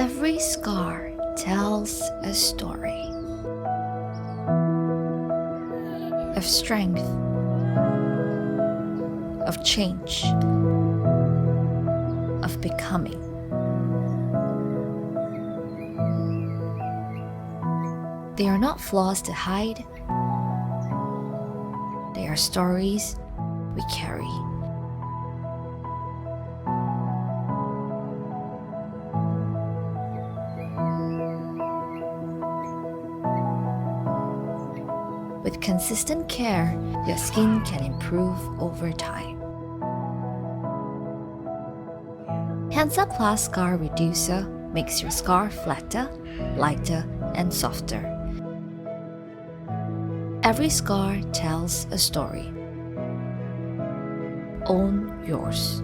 Every scar tells a story of strength, of change, of becoming. They are not flaws to hide, they are stories we carry. With consistent care, your skin can improve over time. Hansaplast Scar Reducer makes your scar flatter, lighter, and softer. Every scar tells a story. Own yours.